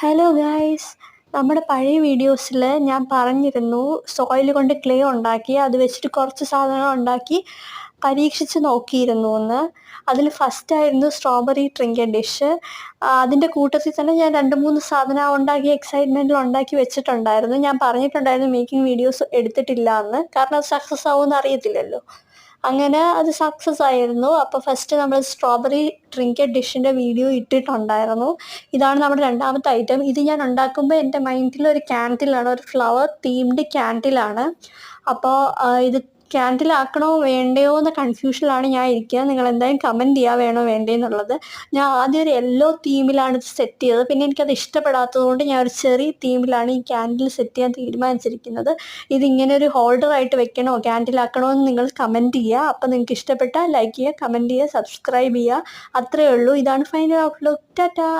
Hello guys, നമ്മുടെ പഴയ വീഡിയോസിൽ ഞാൻ പറഞ്ഞിരുന്നു സോയിൽ കൊണ്ട് ക്ലേ ഉണ്ടാക്കി അത് വെച്ചിട്ട് കുറച്ച് സാധനങ്ങൾ ഉണ്ടാക്കി പരീക്ഷിച്ച് നോക്കിയിരുന്നു എന്ന്. അതിൽ ഫസ്റ്റായിരുന്നു സ്ട്രോബെറി ട്രിങ്കൻ ഡിഷ്. അതിൻ്റെ കൂട്ടത്തിൽ തന്നെ ഞാൻ 2-3 സാധനം ഉണ്ടാക്കി എക്സൈറ്റ്മെൻറ്റിൽ ഉണ്ടാക്കി വെച്ചിട്ടുണ്ടായിരുന്നു. ഞാൻ പറഞ്ഞിട്ടുണ്ടായിരുന്നു മേക്കിംഗ് വീഡിയോസ് എടുത്തിട്ടില്ല എന്ന്, കാരണം അത് സക്സസ് ആവുമെന്ന് അറിയത്തില്ലല്ലോ. അങ്ങനെ അത് സക്സസ് ആയിരുന്നു. അപ്പോൾ ഫസ്റ്റ് നമ്മൾ സ്ട്രോബെറി ട്രിങ്കൻ ഡിഷിൻ്റെ വീഡിയോ ഇട്ടിട്ടുണ്ടായിരുന്നു. ഇതാണ് നമ്മുടെ രണ്ടാമത്തെ ഐറ്റം. ഇത് ഞാൻ ഉണ്ടാക്കുമ്പോൾ എൻ്റെ മൈൻഡിൽ ഒരു ക്യാൻഡിലാണ്, ഒരു ഫ്ലവർ തീംഡ് ക്യാൻഡിലാണ്. അപ്പോൾ ഇത് ക്യാൻഡിലാക്കണോ വേണ്ടയോ എന്ന കൺഫ്യൂഷനിലാണ് ഞാൻ ഇരിക്കുക. നിങ്ങൾ എന്തായാലും കമൻറ്റ് ചെയ്യുക വേണോ വേണ്ടേ എന്നുള്ളത്. ഞാൻ ആദ്യം ഒരു യെല്ലോ തീമിലാണ് ഇത് സെറ്റ് ചെയ്തത്. പിന്നെ എനിക്കത് ഇഷ്ടപ്പെടാത്തത് കൊണ്ട് ഞാൻ ഒരു ചെറിയ തീമിലാണ് ഈ ക്യാൻഡിൽ സെറ്റ് ചെയ്യാൻ തീരുമാനിച്ചിരിക്കുന്നത്. ഇതിങ്ങനെ ഒരു ഹോൾഡറായിട്ട് വെക്കണോ ക്യാൻഡിലാക്കണോ എന്ന് നിങ്ങൾ കമൻറ്റ് ചെയ്യുക. അപ്പോൾ നിങ്ങൾക്ക് ഇഷ്ടപ്പെട്ടാൽ ലൈക്ക് ചെയ്യുക, കമൻറ്റ് ചെയ്യുക, സബ്സ്ക്രൈബ് ചെയ്യുക. അത്രയേ ഉള്ളൂ. ഇതാണ് ഫൈനൽ ഔട്ട്ലുക്ക്. ടാറ്റാ.